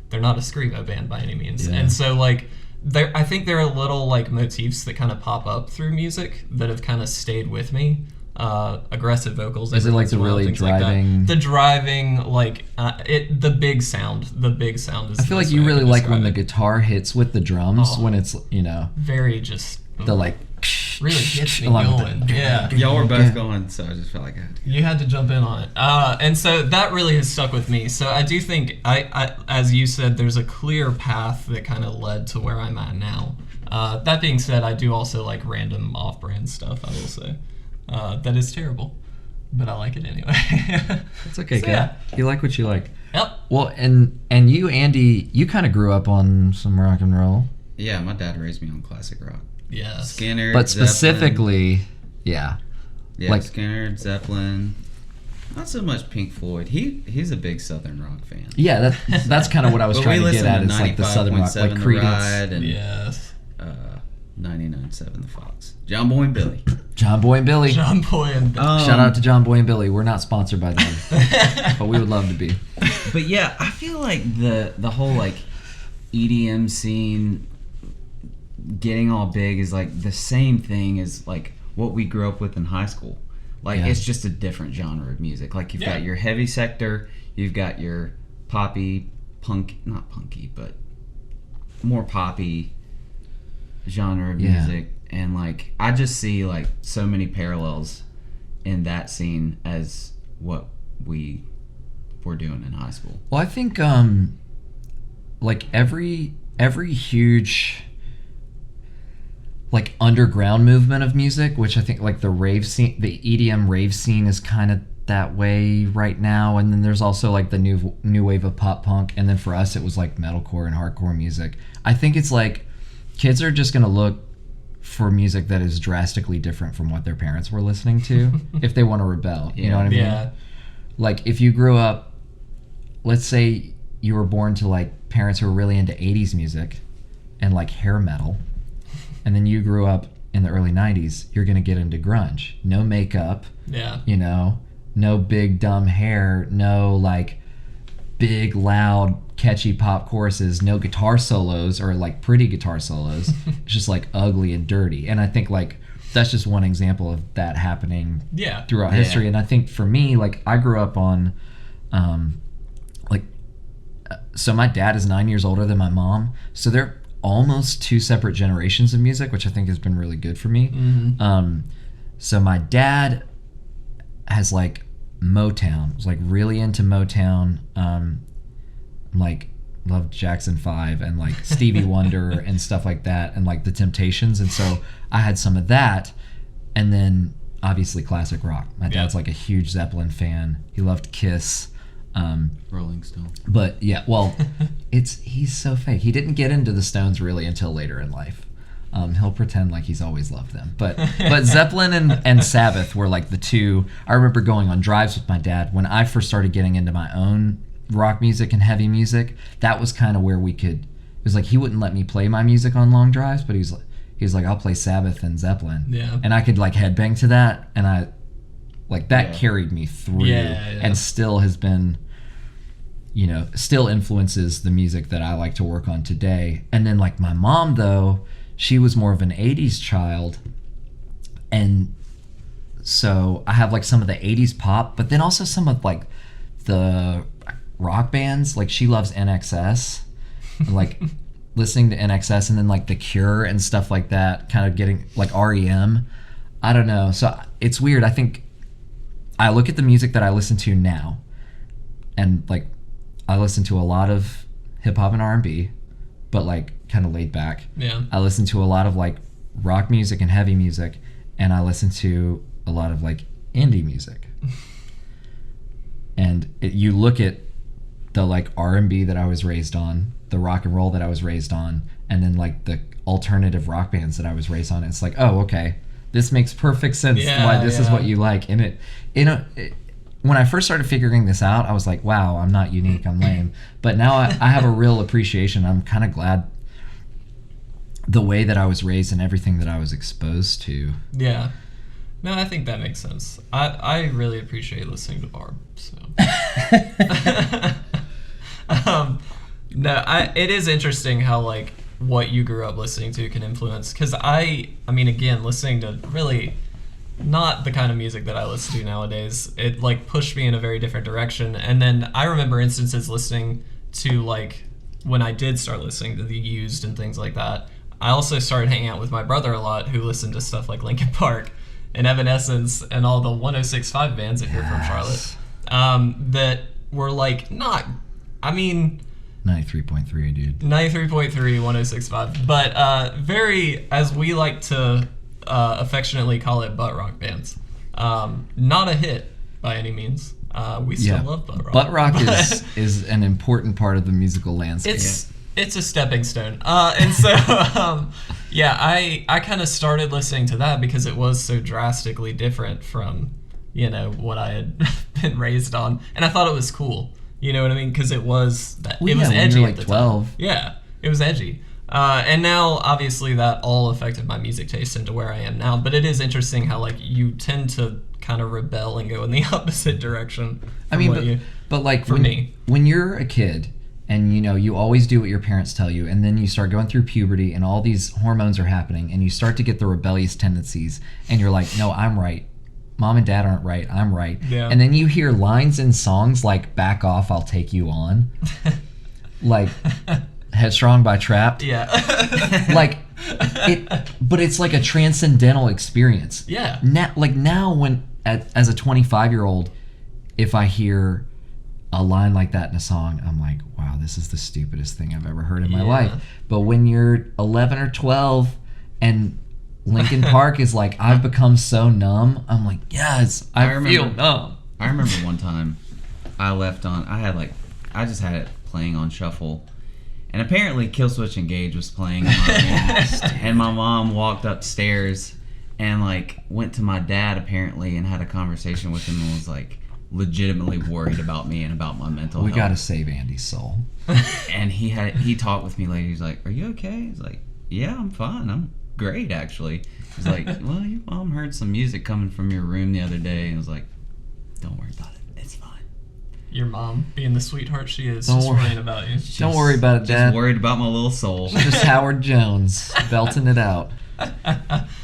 they're not a screamo band by any means. Yeah. And so I think there are little motifs that kind of pop up through music that have kind of stayed with me. Aggressive vocals. Is it every like once the in a while, really things like that. driving? The driving, the big sound. The big sound is. I feel the like best you way I really can like when describe the it. guitar hits with the drums, Oh. when it's, Very just the really gets me along with going. the- Yeah. Y'all were both Yeah. going, so I just felt like I had to. You had to jump in on it, and so that really has stuck with me. So I do think, I as you said, there's a clear path that kind of led to where I'm at now. That being said, I do also like random off-brand stuff. I will say that is terrible, but I like it anyway. It's okay, So, Kev. yeah. You like what you like. Yep. Well, and you, Andy, you kind of grew up on some rock and roll, Yeah, my dad raised me on classic rock. Yes. Skinner, but Zeppelin. specifically, yeah. Yeah, Skinner, Zeppelin. Not so much Pink Floyd. He's a big Southern rock fan. Yeah, that's kind of what I was But trying we to get listened at. to Is the Southern rock, 95.7 The Creedence. Ride and Yes. 99.7 The Fox. John Boy and Billy. John Boy and Billy. John Boy and Shout out to John Boy and Billy. We're not sponsored by them, but we would love to be. But yeah, I feel like the whole EDM scene getting all big is the same thing as what we grew up with in high school. Yeah. It's just a different genre of music. You've Yeah. got your heavy sector, you've got your poppy, not punky, but more poppy genre of Yeah. music. And I just see so many parallels in that scene as what we were doing in high school. Well, I think every huge underground movement of music, which I think the rave scene, the EDM rave scene is kind of that way right now, and then there's also the new wave of pop punk, and then for us it was metalcore and hardcore music. I think it's kids are just gonna look for music that is drastically different from what their parents were listening to if they want to rebel. You know what I mean? Yeah. If you grew up, let's say you were born to parents who were really into 80s music and hair metal, and then you grew up in the early 90s, you're going to get into grunge. No makeup, Yeah. no big dumb hair, no big loud catchy pop choruses, no guitar solos or pretty guitar solos. It's just ugly and dirty. And I think that's just one example of that happening Yeah. throughout Yeah. history. And I think for me, I grew up on so my dad is 9 years older than my mom, so they're almost two separate generations of music, which I think has been really good for me. Mm-hmm. So my dad has Motown, was really into Motown, loved Jackson 5 and Stevie Wonder and stuff like that, and the Temptations, and so I had some of that, and then obviously classic rock. My dad's a huge Zeppelin fan. He loved Kiss. Rolling Stone. But yeah, well, he's so fake. He didn't get into the Stones really until later in life. He'll pretend like he's always loved them. But Zeppelin and Sabbath were like the two. I remember going on drives with my dad when I first started getting into my own rock music and heavy music. That was kind of where we could. It was like he wouldn't let me play my music on long drives, but he was like, I'll play Sabbath and Zeppelin. Yeah. And I could like headbang to that, and I like that carried me through, and still has been, still influences the music that I like to work on today. And then like my mom though, she was more of an 80s child, and so I have like some of the 80s pop, but then also some of like the rock bands. Like she loves NXS, like listening to NXS, and then like The Cure and stuff like that, kind of getting like REM. I don't know. So it's weird. I think I look at the music that I listen to now, and like I listen to a lot of hip hop and R&B, but like kind of laid back. Yeah. I listen to a lot of like rock music and heavy music, and I listen to a lot of like indie music. And you look at the like R&B that I was raised on, the rock and roll that I was raised on, and then like the alternative rock bands that I was raised on. It's like, oh, okay, this makes perfect sense why this is what you like. And when I first started figuring this out, I was like, wow, I'm not unique, I'm lame. But now I have a real appreciation. I'm kind of glad the way that I was raised and everything that I was exposed to. Yeah. No, I think that makes sense. I really appreciate listening to Barb. So. It is interesting how like what you grew up listening to can influence. Because I mean, again, listening to really not the kind of music that I listen to nowadays. It like pushed me in a very different direction. And then I remember instances listening to like when I did start listening to The Used and things like that. I also started hanging out with my brother a lot, who listened to stuff like Linkin Park and Evanescence and all the 106.5 bands, if you're from Charlotte, that were like not, I mean... 93.3, dude. 93.3, 106.5, but very, as we like to affectionately call it, butt rock bands. Not a hit by any means. We still love butt rock. Butt rock is an important part of the musical landscape. It's a stepping stone. And so, I kind of started listening to that because it was so drastically different from, what I had been raised on. And I thought it was cool. You know what I mean? Because it was it was edgy like at the 12. time. Yeah, it was edgy. And now, obviously, that all affected my music taste into where I am now. But it is interesting how, like, you tend to kind of rebel and go in the opposite direction. I mean, but like, when you're a kid... And you always do what your parents tell you, and then you start going through puberty and all these hormones are happening, and you start to get the rebellious tendencies, and you're like, no, I'm right. Mom and dad aren't right. I'm right. Yeah. And then you hear lines in songs like "Back Off, I'll Take You On," like "Headstrong" by Trapped. Yeah. Like but it's like a transcendental experience. Yeah. Now when as a 25-year-old, if I hear a line like that in a song, I'm like, wow, this is the stupidest thing I've ever heard in my life. But when you're 11 or 12 and Linkin Park is like, I've become so numb, I'm like, yes, I feel numb. I remember one time I just had it playing on shuffle, and apparently Killswitch Engage was playing in my room, and my mom walked upstairs and like went to my dad apparently and had a conversation with him and was like, legitimately worried about me and about my mental health. We gotta save Andy's soul. And he talked with me later. He's like, are you okay? He's like, yeah, I'm fine. I'm great, actually. He's like, well, your mom heard some music coming from your room the other day. And I was like, don't worry about it. It's fine. Your mom, being the sweetheart she is, just worrying about you. Don't worry about it, Dad. Just worried about my little soul. Just Howard Jones belting it out.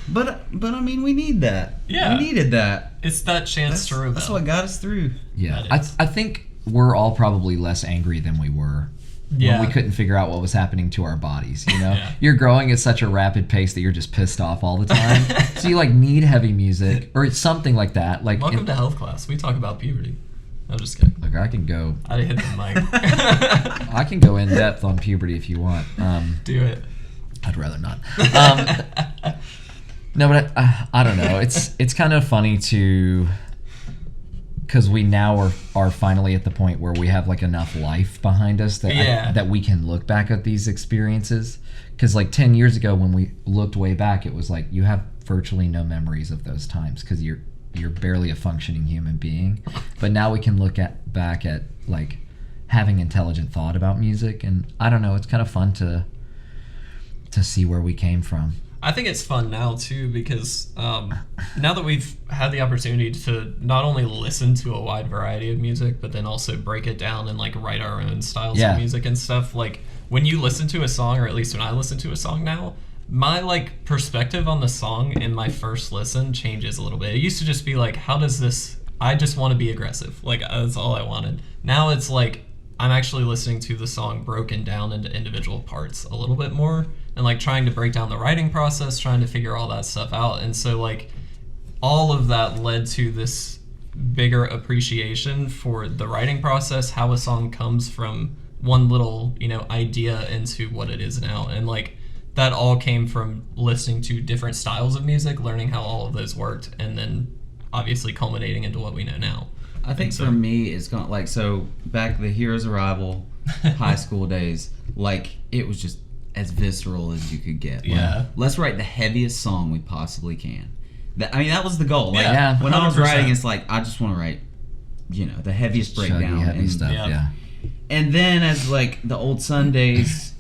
But I mean, we need that. Yeah. We needed that. It's that chance to rebel. That's what got us through. Yeah. I think we're all probably less angry than we were when we couldn't figure out what was happening to our bodies, Yeah. You're growing at such a rapid pace that you're just pissed off all the time. So you like need heavy music or something like that. Like welcome to health class. We talk about puberty. I'm just kidding. Look, I can go. I hit the mic. I can go in depth on puberty if you want. Do it. I'd rather not. No, but I don't know. It's kind of funny to because we now are finally at the point where we have like enough life behind us that that we can look back at these experiences. Because like 10 years ago when we looked way back, it was like you have virtually no memories of those times because you're barely a functioning human being. But now we can look back at like having intelligent thought about music, and I don't know, it's kind of fun to see where we came from. I think it's fun now too because now that we've had the opportunity to not only listen to a wide variety of music, but then also break it down and like write our own styles of music and stuff. Like when you listen to a song, or at least when I listen to a song now, my like perspective on the song in my first listen changes a little bit. It used to just be like, how does this? I just want to be aggressive. Like that's all I wanted. Now it's like I'm actually listening to the song broken down into individual parts a little bit more. And like trying to break down the writing process, trying to figure all that stuff out. And so like all of that led to this bigger appreciation for the writing process, how a song comes from one little, idea into what it is now. And like that all came from listening to different styles of music, learning how all of those worked, and then obviously culminating into what we know now. I think for me it's gone like, so back the Hero's Arrival high school days, like it was just as visceral as you could get. Like, let's write the heaviest song we possibly can. That was the goal. Like, when I was writing, it's like I just want to write, the heaviest breakdown, heavy stuff. And then as like the old Sundays,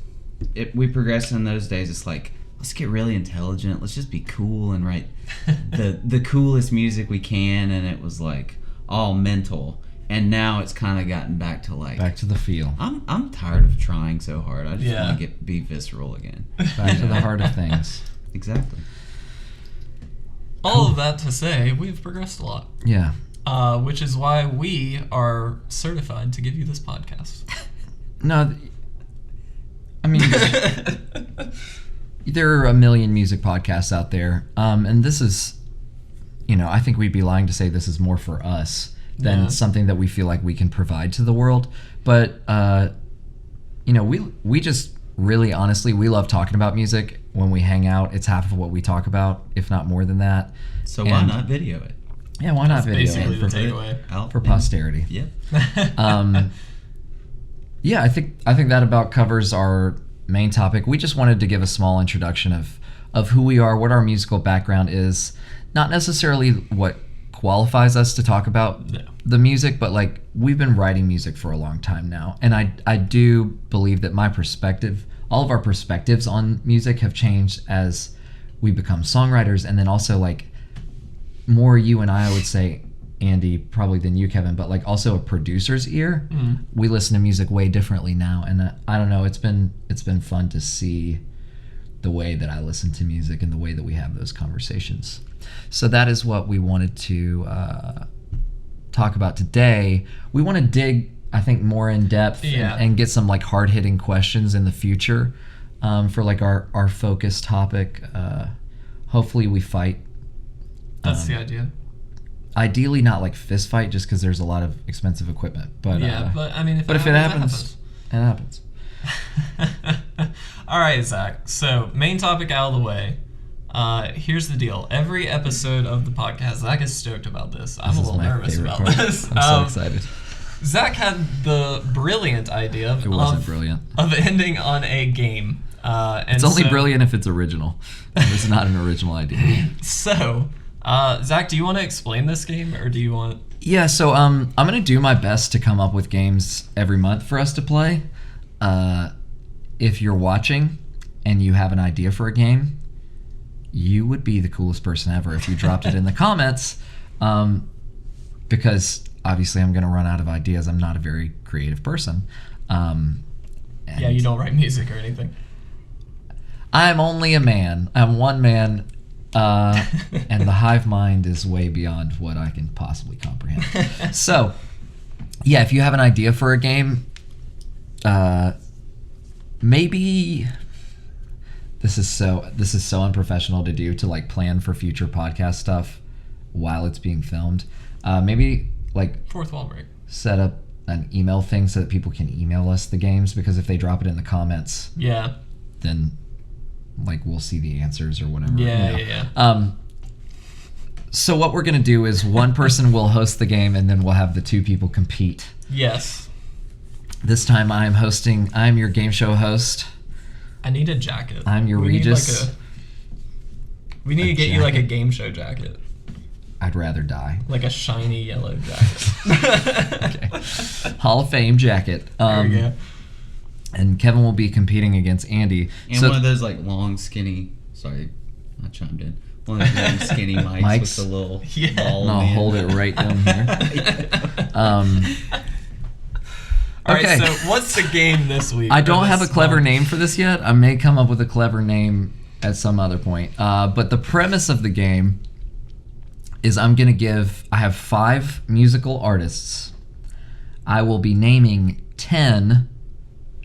we progressed in those days. It's like, let's get really intelligent. Let's just be cool and write the coolest music we can. And it was like all mental. And now it's kind of gotten back to the feel. I'm tired of trying so hard. I just want to be visceral again. Back to the heart of things. Exactly. All of that to say, we've progressed a lot. Yeah. Which is why we are certified to give you this podcast. No, I mean, there are a million music podcasts out there, and this is, I think we'd be lying to say this is more for us than something that we feel like we can provide to the world. But we just really honestly, we love talking about music. When we hang out, it's half of what we talk about, if not more than that. So why not video it? Yeah, why not video basically it the takeaway. for posterity? Yeah. I think that about covers our main topic. We just wanted to give a small introduction of who we are, what our musical background is, not necessarily what qualifies us to talk about the music, but like we've been writing music for a long time now, and I do believe that my perspective, all of our perspectives on music have changed as we become songwriters, and then also like more you and I would say, Andy, probably than you, Kevin, but like also a producer's ear. We listen to music way differently now, and I don't know, it's been fun to see the way that I listen to music and the way that we have those conversations. So that is what we wanted to talk about today. We want to dig, I think, more in depth and get some like hard-hitting questions in the future for like our focus topic. Hopefully we fight. That's the idea. Ideally not like fist fight, just because there's a lot of expensive equipment. But but I mean, if it happens, it happens. All right, Zach. So main topic out of the way. Here's the deal. Every episode of the podcast, Zach is stoked about this. I'm a little nervous about this. I'm so excited. Zach had the brilliant idea of ending on a game. And it's only brilliant if it's original. It's not an original idea. So, Zach, do you want to explain this game, or do you want... Yeah, so I'm going to do my best to come up with games every month for us to play. If you're watching and you have an idea for a game, you would be the coolest person ever if you dropped it in the comments, because obviously I'm going to run out of ideas. I'm not a very creative person. You don't write music or anything. I'm only a man. I'm one man, and the hive mind is way beyond what I can possibly comprehend. So, yeah, if you have an idea for a game, maybe this is so unprofessional to do, to like plan for future podcast stuff while it's being filmed. Maybe like fourth wall break. Set up an email thing so that people can email us the games, because if they drop it in the comments, then like we'll see the answers or whatever. So what we're gonna do is one person will host the game, and then we'll have the two people compete. Yes. This time I'm hosting. I'm your game show host. I need a jacket. I'm your Regis. We need to get you like a game show jacket. I'd rather die. Like a shiny yellow jacket. Okay. Hall of Fame jacket. There we go. And Kevin will be competing against Andy. And one of those like long, skinny. Sorry, I chimed in. One of those long, skinny mics with the little ball. And I'll hold it right down here. All right, okay. so what's the game this week? I don't have a clever name for this yet. I may come up with a clever name at some other point. But the premise of the game is I have 5 musical artists. I will be naming 10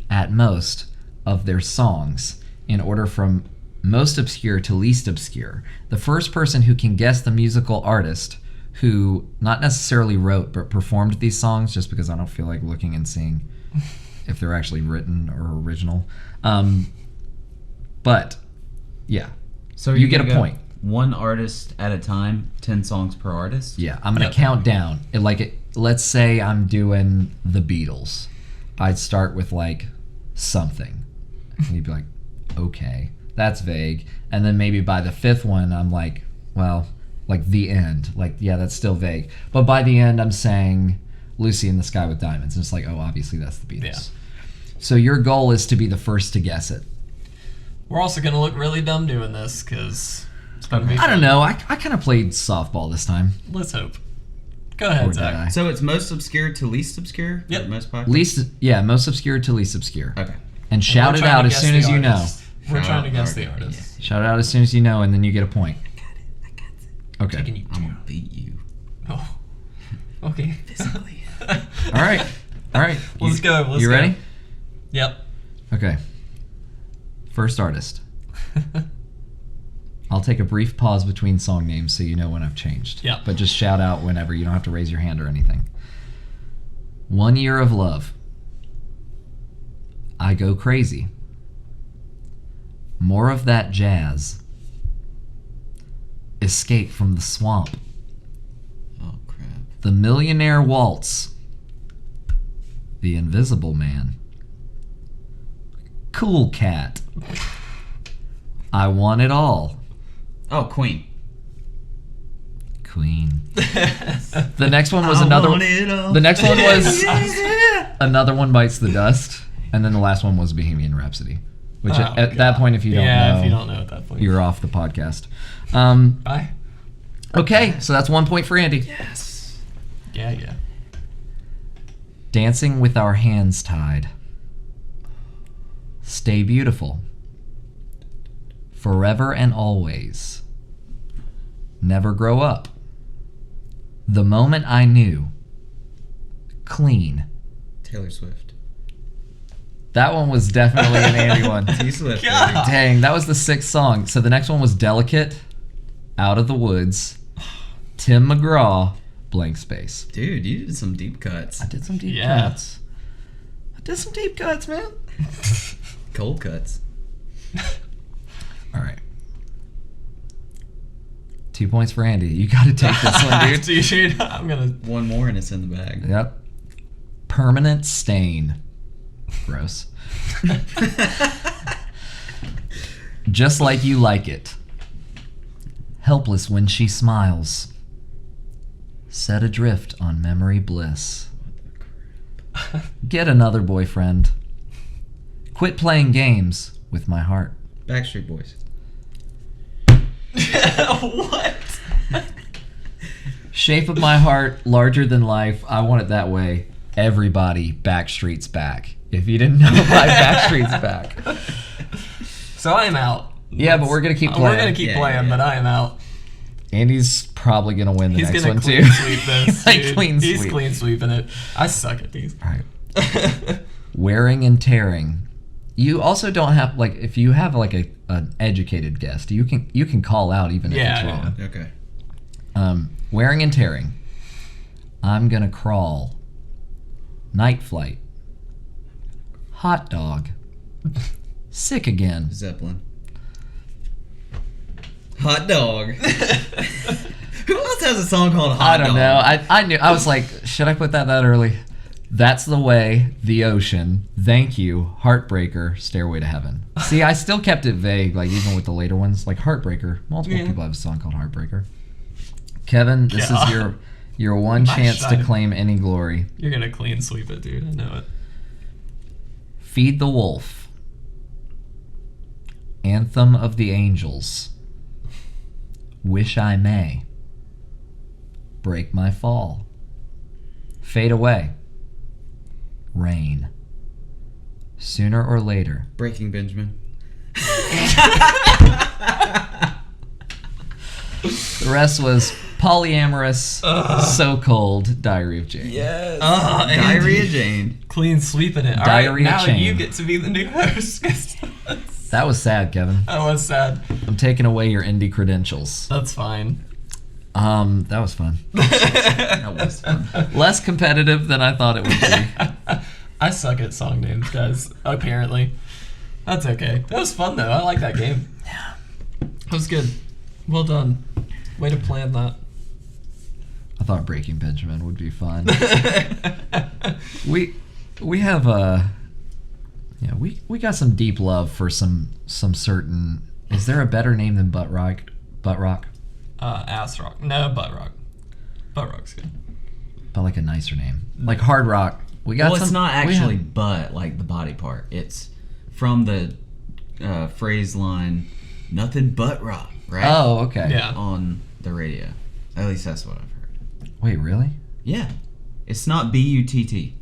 at most of their songs in order from most obscure to least obscure. The first person who can guess the musical artist who not necessarily wrote but performed these songs, just because I don't feel like looking and seeing if they're actually written or original. But yeah, So you get a point. One artist at a time, 10 songs per artist. Yeah, I'm gonna count down. Let's say I'm doing the Beatles. I'd start with like something, and you'd be like, okay, that's vague. And then maybe by the 5th one, I'm like, well, like the end. Like, yeah, that's still vague. But by the end, I'm saying Lucy in the Sky with Diamonds. And it's like, oh, obviously that's the Beatles. Yeah. So your goal is to be the first to guess it. We're also going to look really dumb doing this because it's going to be I don't know. I kind of played softball this time. Let's hope. Go ahead, Or did I? Zach. So it's most obscure to least obscure? Yep. Or most popular? Most obscure to least obscure. Okay. And shout We're it trying out to as guess soon the as you know. artist. We're trying to guess the Okay, artist. Shout it out as soon as you know, and then you get a point. I got it. Okay. Taking you I'm going to beat you. Oh. Okay. Physically. All right. Let's go. You ready? Yep. Okay. First artist. I'll take a brief pause between song names so you know when I've changed. Yeah. But just shout out whenever. You don't have to raise your hand or anything. 1 Year of Love. I Go Crazy. More of That Jazz. Escape from the Swamp. Oh, crap. The Millionaire Waltz. The Invisible Man. Cool Cat. I Want It All. Oh, Queen. Queen. The next one was I another. want it all. The next one was Yeah. Another One Bites the Dust, and then the last one was Bohemian Rhapsody. Which Oh, at that point, if you don't know, if you don't know at that point, you're off the podcast. bye. Okay, so that's 1 point for Andy. Yes. Yeah. Dancing with Our Hands Tied. Stay Beautiful. Forever and Always. Never Grow Up. The Moment I Knew. Clean. Taylor Swift. That one was definitely an Andy one. T Swift. God. baby. Dang, that was the 6th song. So the next one was Delicate, Out of the Woods, Tim McGraw, Blank Space. Dude, you did some deep cuts. I did some deep Yeah. cuts. I did some deep cuts, man. Cold cuts. All right. 2 points for Andy. You got to take this one, dude. Dude, I'm gonna. One more and it's in the bag. Yep. Permanent Stain. Gross. Just Like You Like It. Helpless When She Smiles. Set Adrift on Memory Bliss. Get Another Boyfriend. Quit Playing Games with My Heart. Backstreet Boys. What? Shape of My Heart, Larger Than Life, I Want It That Way. Everybody, Backstreet's Back. If you didn't know why Backstreet's Back. So I am out. Yeah, but we're going to keep playing. We're gonna keep Yeah, playing, yeah. but I am out. Andy's probably going to win the He's next gonna one, clean too. sweep this. Like, dude. clean He's sweep. clean sweeping it. I suck at these. All right. Wearing and Tearing. You also don't have, like, if you have, like, an educated guest, you can call out even if it's wrong. Okay. Wearing and Tearing. I'm Gonna Crawl. Night Flight. Hot Dog. Sick Again. Zeppelin. Hot dog. Who else has a song called Hot I don't Dog? know. I knew. I was like, should I put that early? That's the Way, The Ocean, Thank You, Heartbreaker, Stairway to Heaven. See, I still kept it vague, like even with the later ones, like Heartbreaker. Multiple people have a song called Heartbreaker. Kevin, this is your one chance to claim any glory. You're gonna clean sweep it, dude. I know it. Feed the Wolf, Anthem of the Angels, Wish I May, Break My Fall, Fade Away, Rain, Sooner or Later. Breaking Benjamin. The rest was Polyamorous, So Cold, Diary of Jane. Yes. Diary of Jane. Clean sweeping it. All Diary right, of now Jane. you get to be the new host. That was sad, Kevin. That was sad. I'm taking away your indie credentials. That's fine. That was fun. That was fun. Less competitive than I thought it would be. I suck at song names, guys. Apparently. That's okay. That was fun, though. I like that game. Yeah. That was good. Well done. Way to plan that. I thought Breaking Benjamin would be fun. we have we got some deep love for some certain. Is there a better name than Butt Rock? Butt Rock? Ass Rock. No, Butt Rock. Butt Rock's good. But like a nicer name, like Hard Rock. We got. Well, some, it's not we actually have- butt, like the body part. It's from the phrase line, nothing but rock, right? Oh, okay. Yeah. On the radio. At least that's what I've heard. Wait, really? Yeah. It's not B-U-T-T.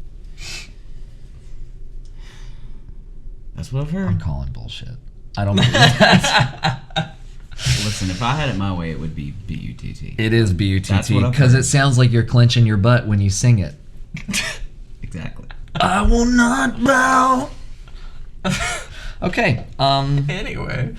That's what I've I'm heard. calling bullshit. I don't believe that. Listen, if I had it my way, it would be B-U-T-T. It is That's B-U-T-T what I've because heard. it sounds like you're clenching your butt when you sing it. Exactly. I will not bow. Okay. Anyway,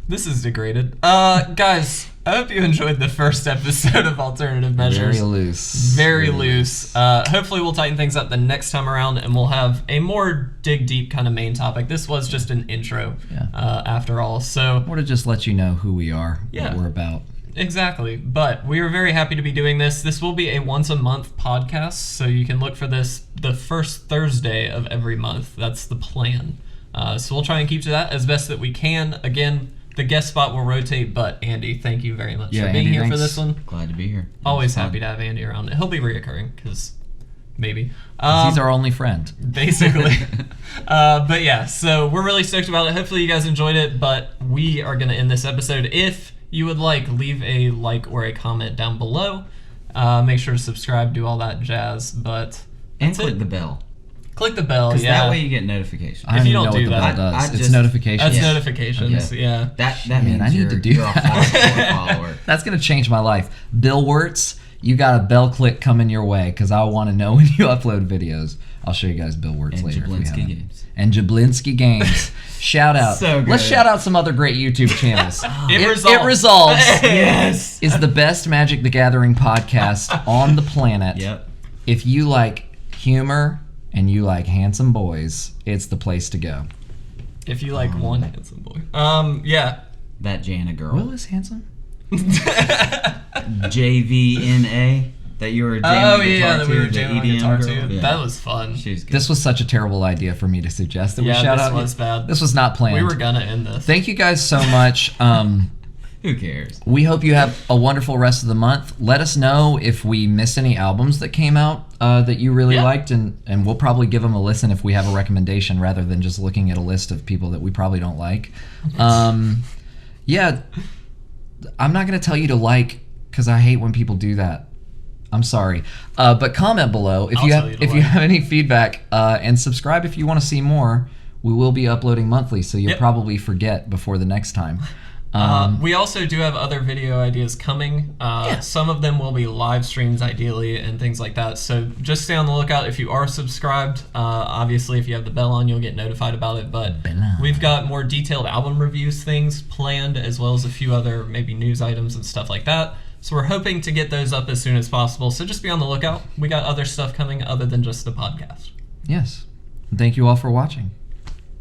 this is degraded. Guys, I hope you enjoyed the first episode of Alternative Measures. Very loose. Very loose. Hopefully we'll tighten things up the next time around and we'll have a more dig deep kind of main topic. This was just an intro after all. So Or to just let you know who we are, Yeah. what we're about. exactly. But we are very happy to be doing this. This will be a once a month podcast. So you can look for this the first Thursday of every month. That's the plan. So we'll try and keep to that as best that we can. Again, the guest spot will rotate, but Andy, thank you very much Yeah, for being Andy, here for thanks. this one. Glad to be here. Always happy to have Andy around. He'll be reoccurring because maybe. He's our only friend. Basically. But yeah, so we're really stoked about it. Hopefully you guys enjoyed it, but we are going to end this episode. If you would leave a like or a comment down below. Make sure to subscribe, do all that jazz. But And that's click it. the bell. Click the bell, Because yeah. that way you get notifications. I If don't you even don't know do what the that, bell does. I It's just- notifications. That's Yeah. notifications, Okay. yeah. That Man, means I need you're, to do you're that. a hardcore follower. That's going to change my life. Bill Wirtz, you got a bell click coming your way because I want to know when you upload videos. I'll show you guys Bill Wirtz And later. if we Jablinski haven't. Games. And Jablinski Games. Shout out. So good. Let's shout out some other great YouTube channels. It It Resolves Yes. is the best Magic the Gathering podcast on the planet. Yep. If you like humor and you like handsome boys, it's the place to go. If you like one handsome boy. Yeah. That Jana girl. Will is handsome? JVNA. That you were jamming Oh the yeah, guitar that we were to, the jamming on EDM guitar girl. too. Yeah. That was fun. She's good. This was such a terrible idea for me to suggest that we Yeah, shout this out. was bad. This was not planned. We were gonna end this. Thank you guys so much. Who cares? We hope you have a wonderful rest of the month. Let us know if we missed any albums that came out that you really Yeah. liked, and we'll probably give them a listen if we have a recommendation rather than just looking at a list of people that we probably don't like. Yeah, I'm not going to tell you to like because I hate when people do that. I'm sorry. But comment below if I'll you tell have you to if you like. have any feedback, and subscribe if you want to see more. We will be uploading monthly, so you'll Yep. probably forget before the next time. We also do have other video ideas coming. Some of them will be live streams ideally and things like that. So just stay on the lookout if you are subscribed. Obviously, if you have the bell on, you'll get notified about it. But Bell. we've got more detailed album reviews things planned, as well as a few other maybe news items and stuff like that. So we're hoping to get those up as soon as possible. So just be on the lookout. We got other stuff coming other than just the podcast. Yes. Thank you all for watching.